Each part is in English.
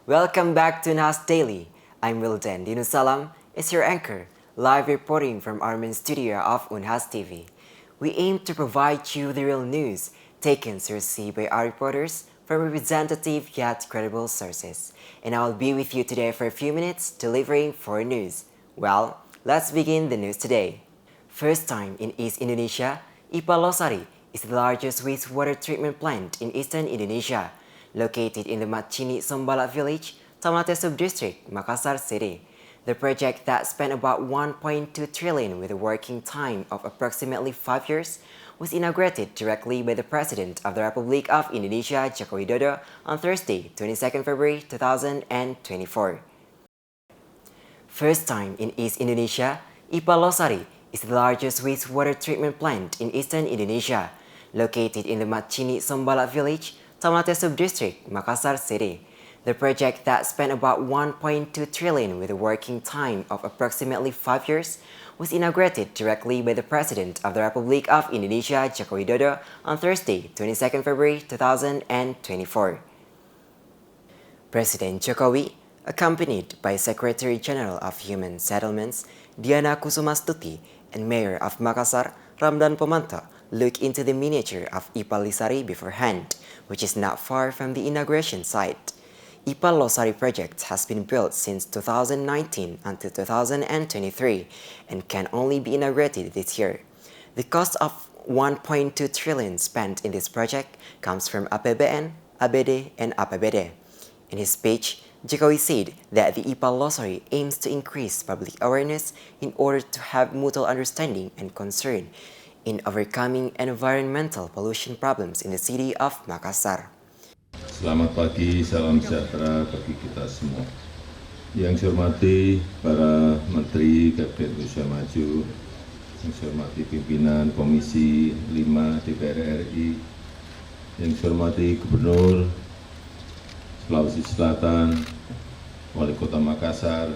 Welcome back to Unhas Daily. I'm Wildan Dinusalam, is your anchor, live reporting from our main studio of Unhas TV. We aim to provide you the real news, taken seriously by our reporters from representative yet credible sources. And I'll be with you today for a few minutes, delivering foreign news. Well, let's begin the news today. First time in East Indonesia, IPAL Losari is the largest wastewater treatment plant in eastern Indonesia, located in the Macini Sombalak village, Tamaate Subdistrict, Makassar City. The project that spent about 1.2 trillion with a working time of approximately 5 years was inaugurated directly by the President of the Republic of Indonesia, Jokowi Widodo, on Thursday, 22nd February 2024. First time in East Indonesia, IPAL Losari is the largest wastewater treatment plant in eastern Indonesia, located in the Macini Sombalak village, Tamaate Subdistrict, Makassar City. The project that spent about 1.2 trillion with a working time of approximately 5 years was inaugurated directly by the President of the Republic of Indonesia, Jokowi Widodo, on Thursday, 22nd February 2024. President Jokowi, accompanied by Secretary General of Human Settlements, Diana Kusumastuti, and Mayor of Makassar, Ramdan Pomanto, looked into the miniature of IPAL Losari beforehand, which is not far from the inauguration site. IPAL Losari project has been built since 2019 until 2023 and can only be inaugurated this year. The cost of 1.2 trillion spent in this project comes from APBN, ABD, and APBD. In his speech, Jokowi said that the IPAL Losari aims to increase public awareness in order to have mutual understanding and concern in overcoming environmental pollution problems in the city of Makassar. Selamat pagi, salam sejahtera bagi kita semua. Yang saya hormati para Menteri Kabinet Indonesia Maju, yang saya hormati pimpinan Komisi 5 DPR RI, yang saya hormati Gubernur Sulawesi Selatan, Wali Kota Makassar,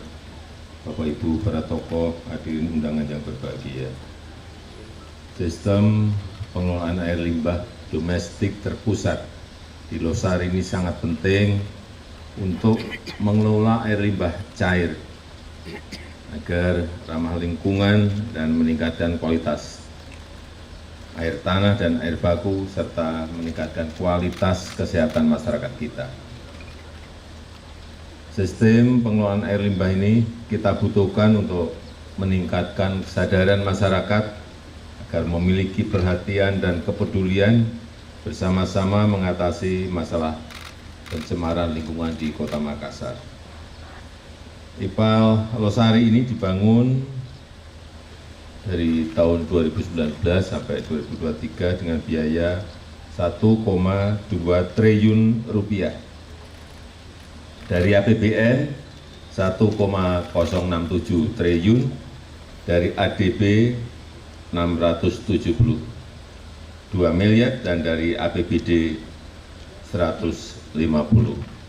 Bapak Ibu para tokoh, hadirin undangan yang berbahagia. Sistem pengelolaan air limbah domestik terpusat di Losari ini sangat penting untuk mengelola air limbah cair agar ramah lingkungan dan meningkatkan kualitas air tanah dan air baku serta meningkatkan kualitas kesehatan masyarakat kita. Sistem pengelolaan air limbah ini kita butuhkan untuk meningkatkan kesadaran masyarakat agar memiliki perhatian dan kepedulian bersama-sama mengatasi masalah pencemaran lingkungan di Kota Makassar. IPAL Losari ini dibangun dari tahun 2019 sampai 2023 dengan biaya 1,2 triliun rupiah. Dari APBN 1,067 triliun, dari ADB 672 miliar, dan dari APBD 150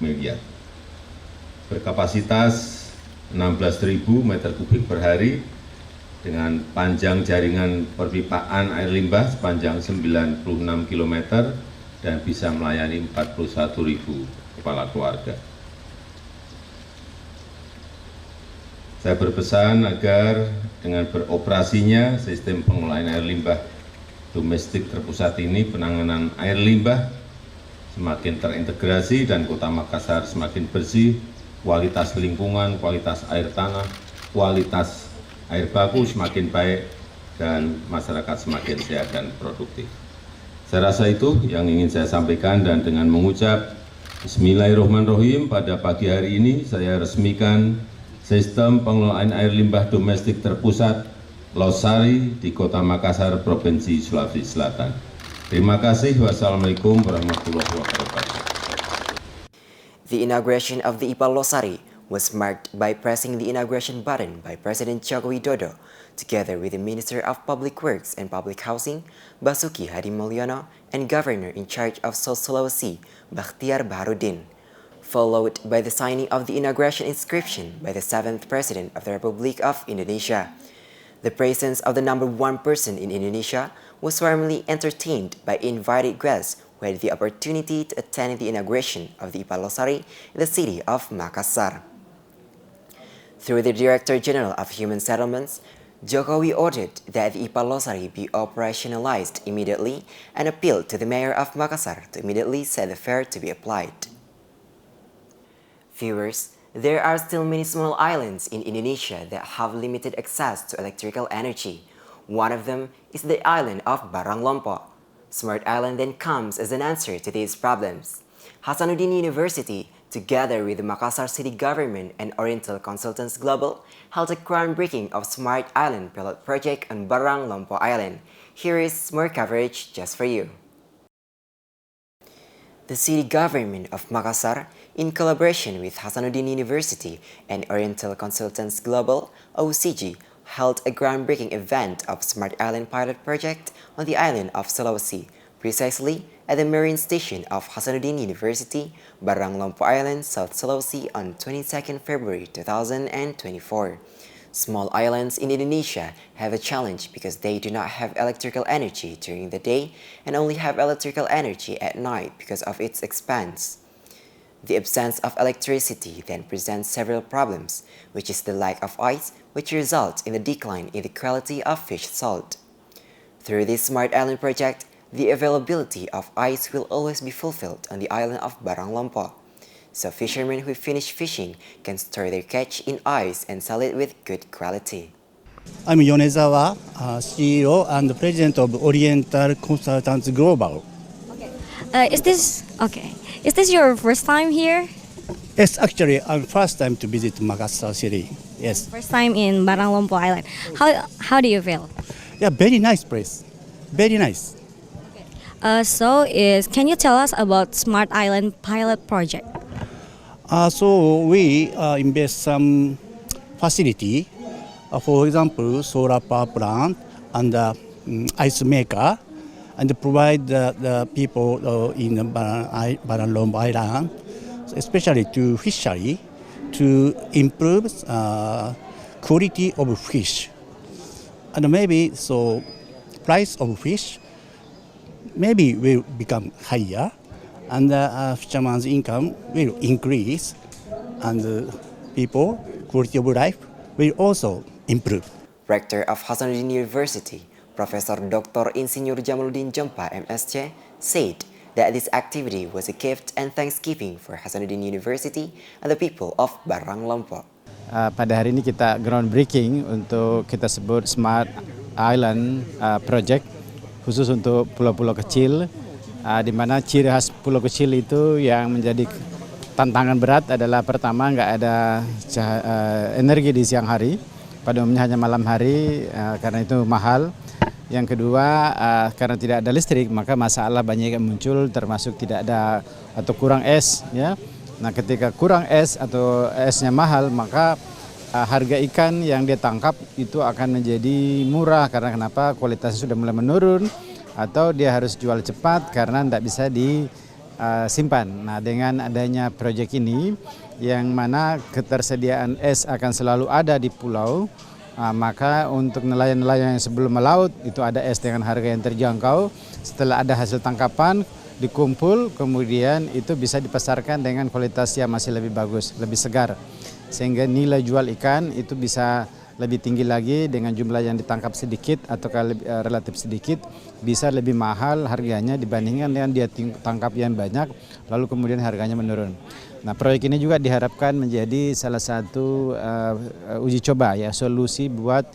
miliar. Berkapasitas 16.000 meter kubik per hari dengan panjang jaringan perpipaan air limbah sepanjang 96 km dan bisa melayani 41.000 kepala keluarga. Saya berpesan agar dengan beroperasinya sistem pengelolaan air limbah domestik terpusat ini, penanganan air limbah semakin terintegrasi dan Kota Makassar semakin bersih, kualitas lingkungan, kualitas air tanah, kualitas air baku semakin baik, dan masyarakat semakin sehat dan produktif. Saya rasa itu yang ingin saya sampaikan, dan dengan mengucap Bismillahirrahmanirrahim, pada pagi hari ini saya resmikan sistem pengelolaan air limbah domestik terpusat Losari di Kota Makassar, Provinsi Sulawesi Selatan. Terima kasih. Wassalamualaikum warahmatullahi wabarakatuh. The inauguration of the IPAL Losari was marked by pressing the inauguration button by President Jokowi Widodo, together with the Minister of Public Works and Public Housing, Basuki Hadimulyono, and Governor in charge of South Sulawesi, Bakhtiar Baharudin, followed by the signing of the inauguration inscription by the 7th President of the Republic of Indonesia. The presence of the number one person in Indonesia was warmly entertained by invited guests who had the opportunity to attend the inauguration of the IPAL Losari in the city of Makassar. Through the Director General of Human Settlements, Jokowi ordered that the IPAL Losari be operationalized immediately and appealed to the Mayor of Makassar to immediately set the fare to be applied. Viewers, there are still many small islands in Indonesia that have limited access to electrical energy. One of them is the island of Barang Lompok. Smart Island then comes as an answer to these problems. Hasanuddin University, together with the Makassar City Government and Oriental Consultants Global, held a groundbreaking of Smart Island pilot project on Barang Lompok Island. Here is more coverage just for you. The City Government of Makassar, in collaboration with Hasanuddin University and Oriental Consultants Global, Suiji, held a groundbreaking event of Smart Island pilot project on the island of Sulawesi, precisely at the Marine Station of Hasanuddin University, Barang Lompok Island, South Sulawesi on 22nd February 2024. Small islands in Indonesia have a challenge because they do not have electrical energy during the day and only have electrical energy at night because of its expanse. The absence of electricity then presents several problems, which is the lack of ice, which results in the decline in the quality of fish salt. Through this Smart Island project, the availability of ice will always be fulfilled on the island of Barang Lompok. So fishermen who finish fishing can store their catch in ice and sell it with good quality. I'm Yonezawa, CEO and President of Oriental Consultants Global. Is this your first time here? Yes, actually, I'm first time to visit Makassar City. Yes. First time in Barang Lompok Island. How do you feel? Yeah, very nice place. Very nice. Can you tell us about Smart Island pilot project? So we invest some facility, for example, solar power plant and ice maker, and provide the people in Barang Lompok Island, especially to fishery, to improve quality of fish, and maybe so price of fish maybe will become higher, and the fisherman's income will increase, and people quality of life will also improve. Rector of Hasanuddin University, Professor Dr. Insinyur Jamaluddin Jompa MSc, said that this activity was a gift and thanksgiving for Hasanuddin University and the people of Barang Lompok. Pada hari ini kita groundbreaking untuk kita sebut Smart Island Project, khusus untuk pulau-pulau kecil, di mana ciri khas pulau kecil itu yang menjadi tantangan berat adalah pertama nggak ada energi di siang hari, pada umumnya hanya malam hari karena itu mahal. Yang kedua, karena tidak ada listrik, maka masalah banyak yang muncul, termasuk tidak ada atau kurang es. Ya. Nah, ketika kurang es atau esnya mahal, maka harga ikan yang dia tangkap itu akan menjadi murah. Karena kenapa? Kualitasnya sudah mulai menurun, atau dia harus jual cepat karena tidak bisa disimpan. Nah, dengan adanya proyek ini, yang mana ketersediaan es akan selalu ada di pulau, maka untuk nelayan-nelayan yang sebelum melaut itu ada es dengan harga yang terjangkau. Setelah ada hasil tangkapan dikumpul, kemudian itu bisa dipasarkan dengan kualitas yang masih lebih bagus, lebih segar, sehingga nilai jual ikan itu bisa lebih tinggi lagi. Dengan jumlah yang ditangkap sedikit atau relatif sedikit, bisa lebih mahal harganya dibandingkan dengan dia tangkap yang banyak, lalu kemudian harganya menurun. Nah, proyek ini juga diharapkan menjadi salah satu uji coba, ya, solusi buat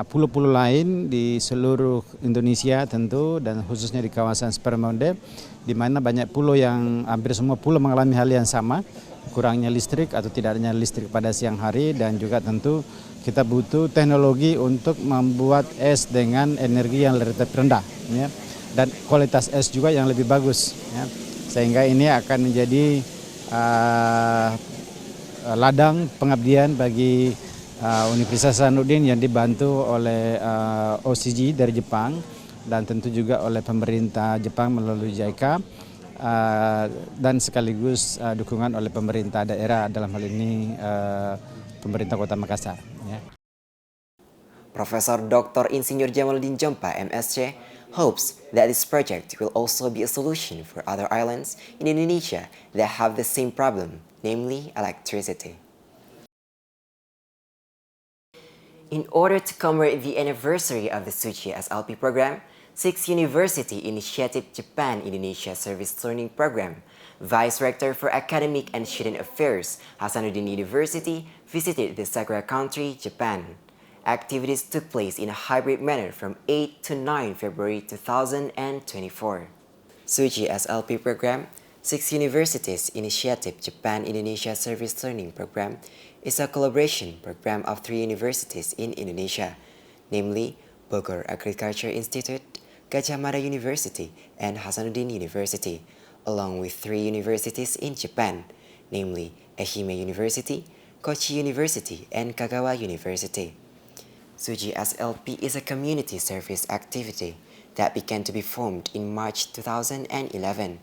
pulau-pulau lain di seluruh Indonesia tentu, dan khususnya di kawasan Sepermonde, di mana banyak pulau yang hampir semua pulau mengalami hal yang sama, kurangnya listrik atau tidak adanya listrik pada siang hari, dan juga tentu kita butuh teknologi untuk membuat es dengan energi yang relatif rendah, ya, dan kualitas es juga yang lebih bagus, ya, sehingga ini akan menjadi ladang pengabdian bagi Universitashasanuddin yang dibantu oleh Suiji dari Jepang, dan tentu juga oleh pemerintah Jepang melalui JICA, dan sekaligus dukungan oleh pemerintah daerah, dalam hal ini pemerintah Kota Makassar. Ya. Professor Dr. Insinyur Jamaluddin Jompa, MSc, hopes that this project will also be a solution for other islands in Indonesia that have the same problem, namely electricity. In order to commemorate the anniversary of the Suiji SLP program, 6 University initiated Japan-Indonesia Service Learning Program. Vice Rector for Academic and Student Affairs, Hasanuddin University, visited the Sakura country, Japan. Activities took place in a hybrid manner from 8 to 9 February 2024. Suiji SLP program, 6 Universities Initiative Japan-Indonesia Service Learning Program, is a collaboration program of 3 universities in Indonesia, namely Bogor Agriculture Institute, Gajah Mada University, and Hasanuddin University, along with 3 universities in Japan, namely Ehime University, Kochi University, and Kagawa University. Suiji SLP is a community service activity that began to be formed in March 2011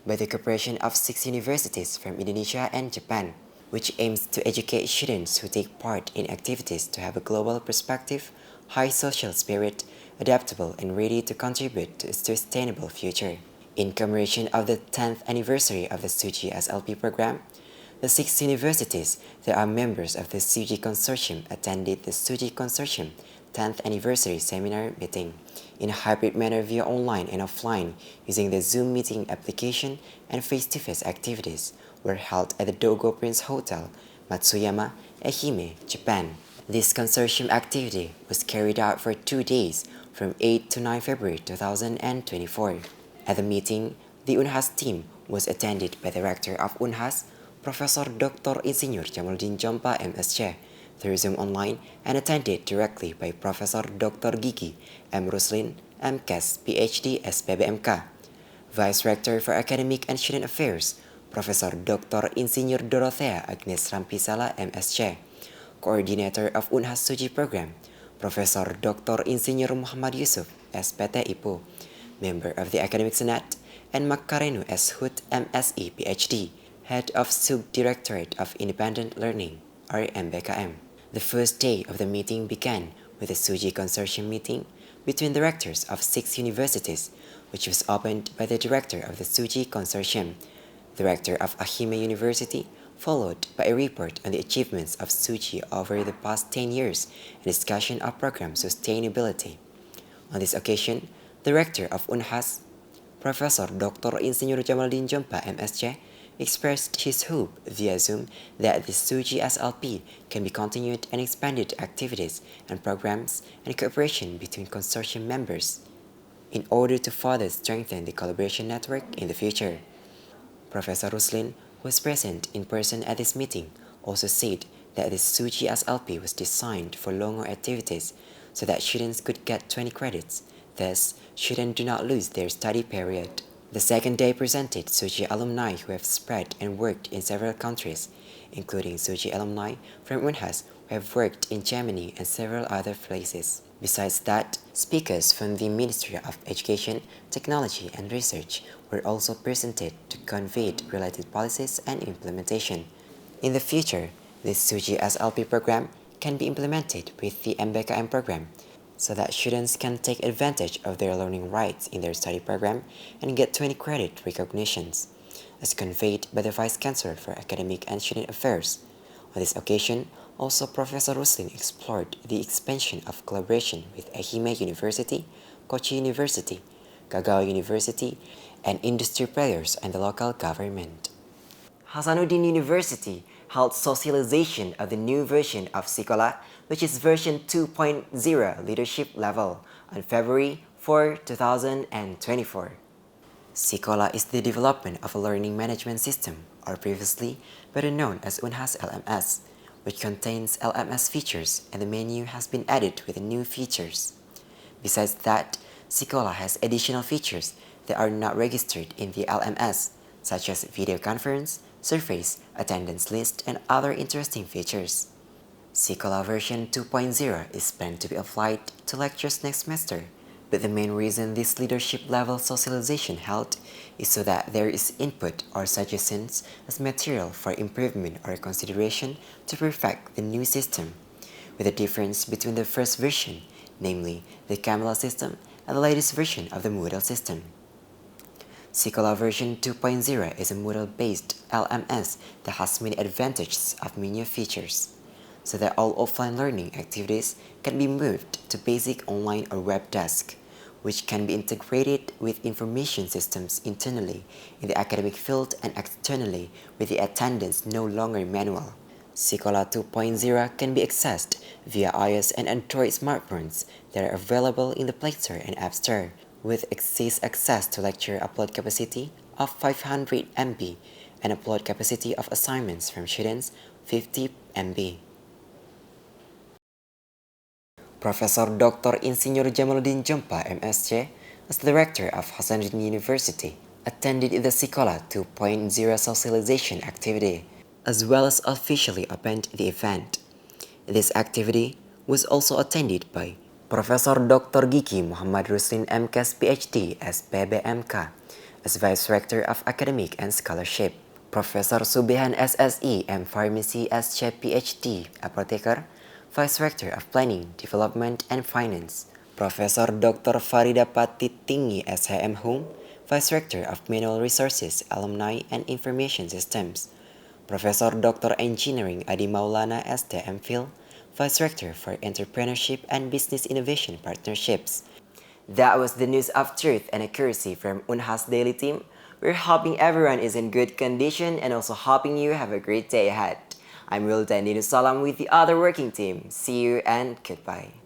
by the cooperation of 6 universities from Indonesia and Japan, which aims to educate students who take part in activities to have a global perspective, high social spirit, adaptable and ready to contribute to a sustainable future. In commemoration of the 10th anniversary of the Suiji SLP program, the 6 universities that are members of the Suiji Consortium attended the Suiji Consortium 10th anniversary seminar meeting in a hybrid manner via online and offline using the Zoom meeting application, and face-to-face activities were held at the Dogo Prince Hotel, Matsuyama, Ehime, Japan. This consortium activity was carried out for 2 days from 8 to 9 February 2024. At the meeting, the Unhas team was attended by the Rector of Unhas, Professor Dr. Insinyur Jamaluddin Jompa, MSc, through Zoom online, and attended directly by Professor Dr. Gigi M. Ruslin, MCAS, PhD, SPBMK, Vice Rector for Academic and Student Affairs, Professor Dr. Insinyur Dorothea Agnes Rampisala, MSc, Coordinator of Unhas Suiji Program, Professor Dr. Insinyur Muhammad Yusuf, SPT IPO, Member of the Academic Senate, and Makarenu S. Hood, MSc, PhD, Head of Subdirectorate of Independent Learning, RMBKM. The first day of the meeting began with a Suiji Consortium meeting between the rectors of 6 universities, which was opened by the director of the Suiji Consortium, the rector of Ehime University, followed by a report on the achievements of Suiji over the past 10 years and discussion of program sustainability. On this occasion, the rector of Unhas, Professor Dr. Insinyur Jamaluddin Jompa, MSc, expressed his hope via Zoom that the Suiji SLP can be continued and expanded activities and programs and cooperation between consortium members in order to further strengthen the collaboration network in the future. Professor Ruslin, who was present in person at this meeting, also said that the Suiji SLP was designed for longer activities so that students could get 20 credits, thus students do not lose their study period. The second day presented Suiji alumni who have spread and worked in several countries, including Suiji alumni from Unhas who have worked in Germany and several other places. Besides that, speakers from the Ministry of Education, Technology and Research were also presented to convey related policies and implementation. In the future, this Suiji SLP program can be implemented with the MBKM program, so that students can take advantage of their learning rights in their study program and get 20 credit recognitions, as conveyed by the Vice Chancellor for Academic and Student Affairs. On this occasion, also Professor Ruslin explored the expansion of collaboration with Ehime University, Kochi University, Kagawa University, and industry players and the local government. Hasanuddin University held socialization of the new version of HSikola, which is version 2.0 leadership level, on February 4, 2024. HSikola is the development of a learning management system, or previously better known as Unhas LMS, which contains LMS features, and the menu has been added with new features. Besides that, HSikola has additional features that are not registered in the LMS, such as video conference, surveys, attendance list, and other interesting features. HSikola version 2.0 is planned to be applied to lectures next semester, but the main reason this leadership level socialization held is so that there is input or suggestions as material for improvement or consideration to perfect the new system. with the difference between the first version, namely the Camela system, and the latest version of the Moodle system. HSikola version 2.0 is a Moodle-based LMS that has many advantages of many features, so that all offline learning activities can be moved to basic online or web desk, which can be integrated with information systems internally in the academic field and externally with the attendance no longer manual. HSikola 2.0 can be accessed via iOS and Android smartphones that are available in the Play Store and App Store, with access to lecture upload capacity of 500 MB and upload capacity of assignments from students 50 MB. Professor Dr. Insinyur Jamaluddin Jompa, MSc, as the Director of Hasanuddin University, attended the HSikola 2.0 socialization activity, as well as officially opened the event. This activity was also attended by Professor Dr. Giki Muhammad Ruslin MKes PhD SPBMK, as Vice Rector of Academic and Scholarship, Professor Subehan SSI M Pharmacy SC PhD Apotheker, Vice Rector of Planning, Development and Finance, Professor Dr. Farida Patitingi SHM Home, Vice Rector of Mineral Resources, Alumni and Information Systems, Professor Dr. Engineering Adi Maulana ST MPhil, Vice Rector for Entrepreneurship and Business Innovation Partnerships. That was the news of truth and accuracy from Unhas Daily team. We're hoping everyone is in good condition and also hoping you have a great day ahead. I'm Wildan Salam with the other working team. See you and goodbye.